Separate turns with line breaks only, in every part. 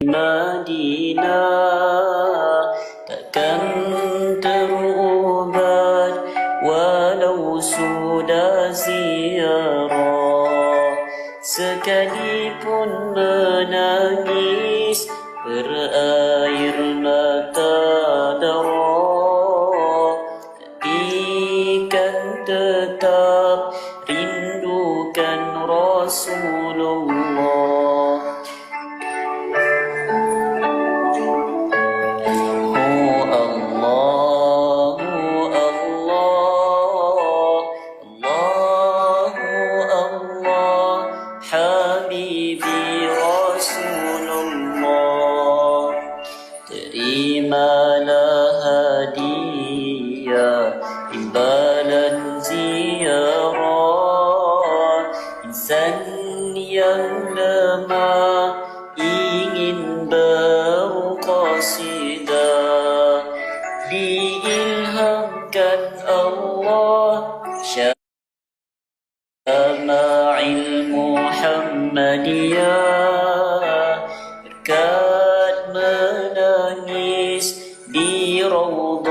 Madinah takkan terubat walau sudah ziarah, sekalipun menangis berair mata darah, hati kan tetap rindukan Rasulullah. Terimalah hadiah imbalan ziarah, insan yang lemah ingin berqasidah, diilhamkan Allah syama'il Muhammadiyah, berkat menangis di Rawdatul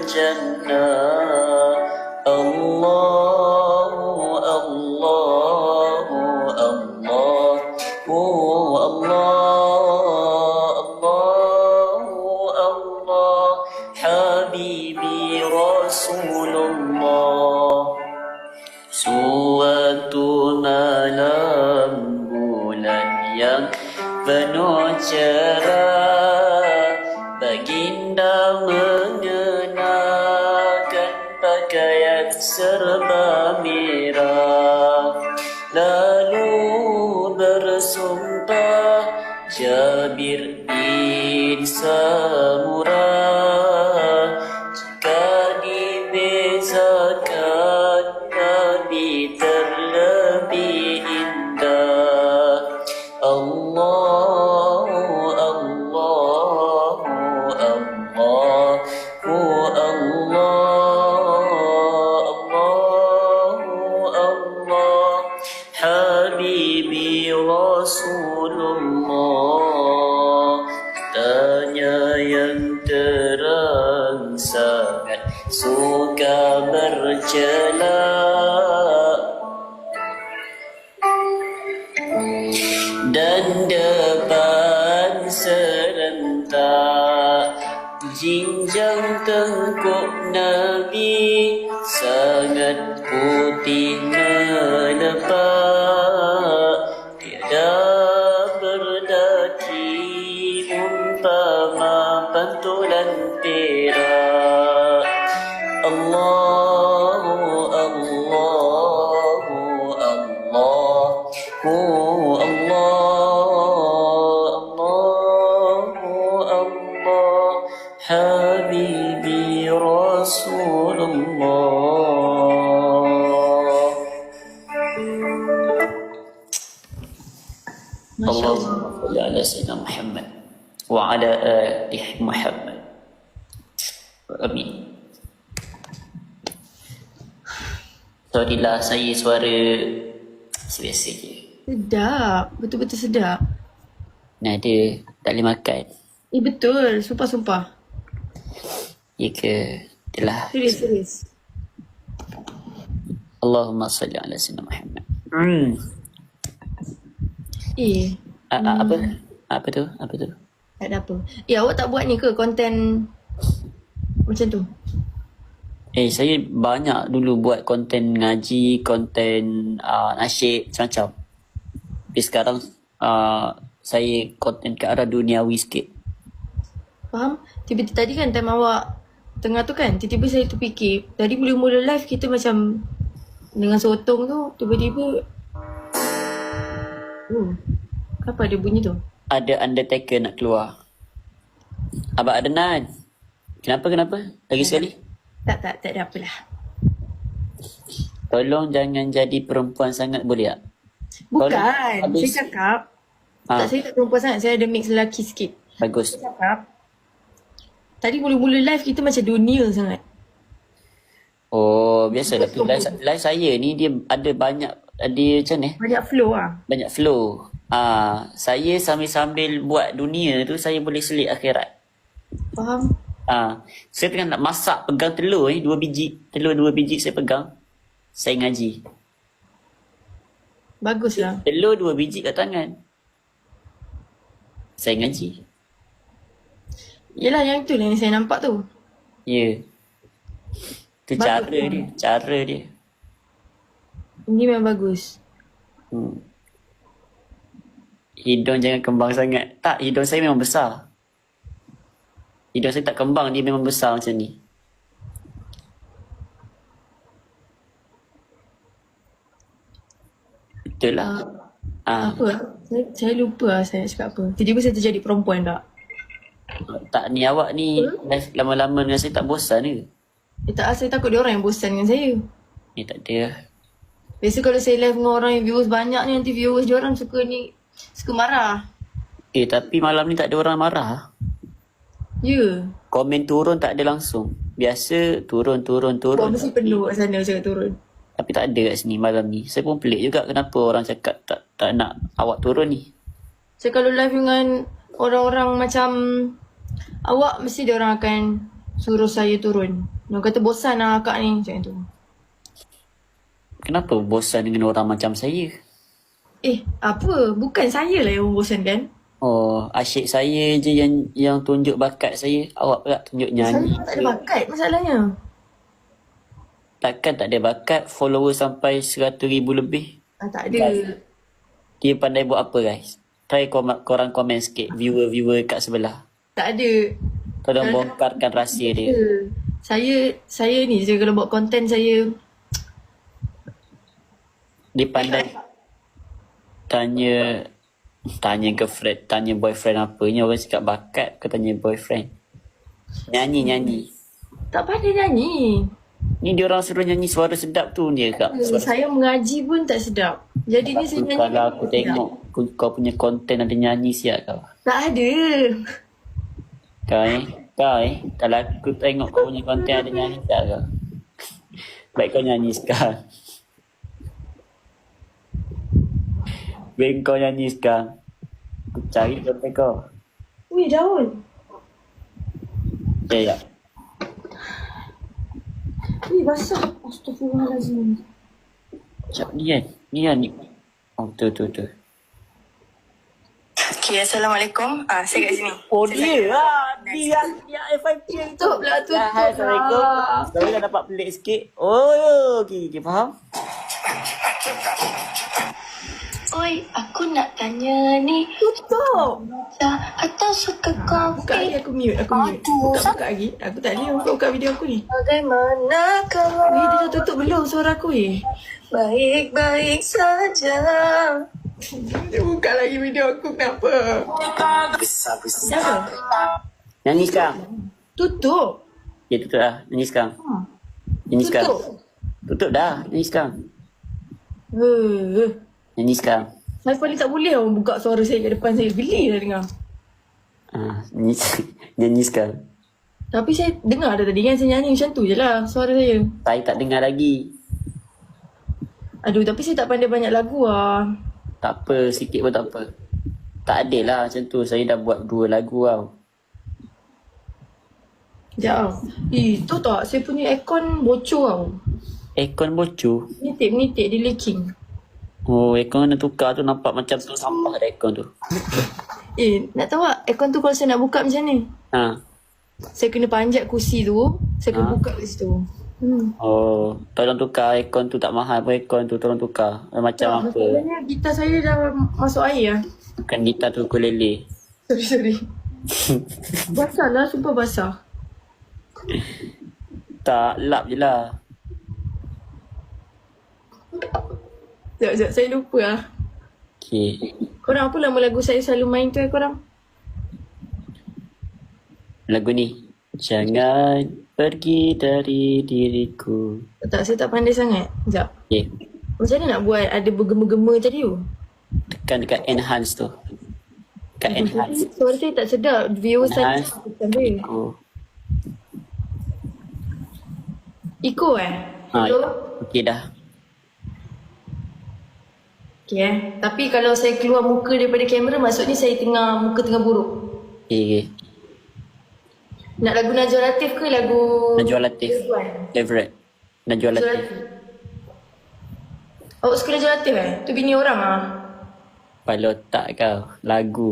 Jannah. Allahu Allahu Allah, oh Allah, Allahu Allah, Habibi Rasulullah. Suatu malam bulan yang penuh cerah, baginda mengenakan pakaian serba merah, lalu bersumpah Jabir bin Samurah, jika dibezakan Nabi terlebih indah. Allahu Allahu Allah, oh Allah, Allahu Allah, Habibi Rasulullah. Tanya yang terang sangat suka bercela, dan depan serentak jinjang tengkuk Nabi sangat putih melepak, tiada berdaki umpama pantulan perak. Allahu Allahu Allah, oh Allah, Allahu Allah, Habibi Rasulullah. Allahumma salli ala Sayyidina Muhammad wa ala ali Muhammad. Amin. Sorry lah, saya suara biasa je.
Sedap, betul-betul sedap.
Nada tak boleh makan.
Betul, sumpah-sumpah.
Ya ke? Itulah.
Serius.
Allahumma salli ala Sayyidina Muhammad. Apa tu?
Tak ada apa. Awak tak buat ni ke konten macam tu?
Saya banyak dulu buat konten ngaji, konten nasyid, macam-macam. Tapi sekarang saya konten ke arah duniawi sikit.
Faham? Tiba-tiba tadi kan time awak tengah tu kan, tiba-tiba saya terfikir, tadi mula-mula live kita macam dengan sotong tu, tiba-tiba apa ada bunyi tu?
Ada Undertaker nak keluar. Abang Adnan, kenapa? Lagi sekali?
Tak ada apalah.
Tolong jangan jadi perempuan sangat, boleh tak?
Bukan, saya cakap saya tak perempuan sangat, saya ada mix lelaki sikit.
Bagus.
Saya cakap tadi mula-mula live kita macam dunia sangat.
Oh, biasalah tu live saya ni dia ada banyak dia macam ni,
Banyak flow lah.
banyak flow. Saya sambil-sambil buat dunia tu, saya boleh selit akhirat.
Faham?
Saya tengah nak masak, pegang telur ni, 2 biji. Telur 2 biji saya pegang. Saya ngaji.
Baguslah.
Telur 2 biji kat tangan. Saya ngaji.
Yelah yang tu lah yang saya nampak tu.
Ya. Tu
Bagus
cara
lah.
dia. Cara dia.
Ini memang bagus.
Hidung jangan kembang sangat. Tak, hidung saya memang besar. Hidung saya tak kembang, dia memang besar macam ni. Betul lah.
Apa? Saya lupa lah saya cakap apa. Tiba-tiba saya terjadi perempuan tak?
Tak, ni awak ni live lama-lama dengan saya tak bosan ke?
Tak, saya takut dia orang yang bosan dengan saya.
Tak ada.
Biasa kalau saya live dengan orang yang viewers banyak ni, nanti viewers dia orang suka marah.
Tapi malam ni tak ada orang marah.
Ya.
Komen turun tak ada langsung. Biasa turun.
Wah, mesti penuh kat sana cakap turun.
Tapi tak ada kat sini malam ni. Saya pun pelik juga kenapa orang cakap tak nak awak turun ni.
Saya kalau live dengan orang-orang macam awak, mesti dia orang akan suruh saya turun. Dia kata bosan lah akak ni, macam tu.
Kenapa bosan dengan orang macam saya?
Apa? Bukan saya lah yang membosankan.
Oh, asyik saya je yang tunjuk bakat saya. Awak pula tunjuk nyanyi.
Saya tak ada bakat masalahnya.
Takkan tak ada bakat, follower sampai 100,000 lebih.
Tak ada.
Dia pandai buat apa guys? Try korang komen sikit, viewer kat sebelah.
Tak ada.
Tolong bongkarkan rahsia dia.
Saya ni je kalau buat konten saya.
Dia pandai tanya girlfriend, tanya boyfriend apa. Ni orang cakap bakat ke tanya boyfriend. Nyanyi.
Tak pandai nyanyi.
Ni dia orang suruh nyanyi suara sedap tu dia kak.
Saya mengaji pun tak sedap. Jadi ni saya nyanyi.
Kalau aku tengok kau punya konten ada nyanyi siap kau.
Tak ada.
Kau kalau aku tengok kau punya konten ada nyanyi siap kau. Baik kau nyanyi sekarang. Baik kau nyanyi sekarang. Aku cari konten kau.
Wih, daun.
Ya.
Wih, basah. Astaghfirullahaladzim.
Macam ni kan. Oh, tu.
Okay, Assalamualaikum. Saya kat sini.
Oh, dia lah. Dia FIP yang tu.
Tutup lah, tutup
Hai, Assalamualaikum.
lah.
Saya dah dapat pelik sikit. Oh, okay, faham?
Oi, aku nak tanya ni.
Tutup.
Atau suka
Buka lagi,
kopi?
aku mute. Buka lagi. Aku tak boleh buka video aku ni.
Bagaimana kalau
Wih, dia dah tutup belum suara aku ni?
baik-baik saja?
Dia buka lagi video aku, kenapa? Siapa?
Nyanyi sekarang.
Tutup.
Ya, tutup dah. Nyanyi sekarang. Nyanyi sekarang. Tutup dah. Nyanyi sekarang. Nyanyi sekarang.
Saya paling tak boleh orang buka suara saya kat depan saya. Geli dah dengar.
Nyanyi sekarang.
Tapi saya dengar dah tadi kan saya nyanyi macam tu je lah suara saya.
Saya tak dengar lagi.
Aduh, tapi saya tak pandai banyak lagu lah.
Tak apa, sikit pun tak apa. Tak adil lah macam tu. Saya dah buat 2 lagu tau.
Sekejap tau. Tu tak, saya punya aircon bocor tau.
Aircon bocor.
Menitik dia leaking.
Oh, aircon kena tukar tu nampak macam tu sampah ada aircon tu.
Nak tahu tak, aircon tu kalau saya nak buka macam ni, saya kena panjat kursi tu, saya kena buka kat situ.
Oh, tolong tukar aircon tu, tak mahal pun aircon tu, tolong tukar. Macam apa?
Masalahnya gitar saya dah masuk air lah.
Kan gitar tu ukulele.
Sorry. Basah lah, sumpah basah.
Tak, lap je lah.
Sekejap, saya lupa lah.
Okay.
Korang apa nama lagu saya selalu main tu korang?
Lagu ni. Jangan pergi dari diriku.
Tak, saya tak pandai sangat. Sekejap.
Okay.
Macam mana nak buat ada bergema-gema tadi tu?
Tekan dekat enhance tu. Dekat enhance.
Suara saya tak sedap. Viewers tadi
Enhance.
macam dia.
Oh.
Iko
Ha,
Iko?
okay dah.
Okay Tapi kalau saya keluar muka daripada kamera, maksudnya saya muka tengah buruk.
Okay.
Nak lagu Najwa Latif ke lagu
Najwa Latif.
Rizwan?
Favorite. Najwa
Najwa
Latif.
Latif. Awak suka Najwa Latif Tu bini orang
Kepala otak kau. Lagu.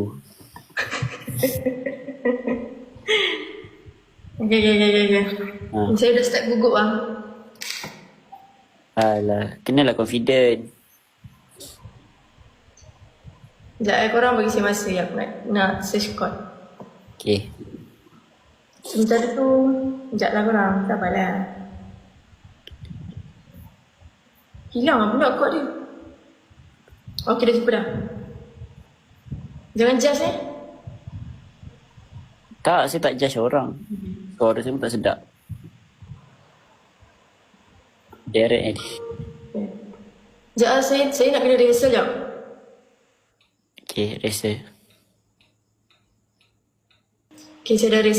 Okay. Saya dah start gugup
Alah. Kenalah confident.
Sekejap korang bagi saya masa ya. Nak search code.
Okay.
Sementara tu, sekejap lah korang. Tak apalah. Hilang lah pula kod dia. Okay, dah jumpa dah. Jangan judge
Tak, saya tak judge orang. Suara saya pun tak sedap. Direct ni.
Sekejap saya nak kena rehearsal sekejap.
Okay, rasa.
Okay, saya dah rehearsal.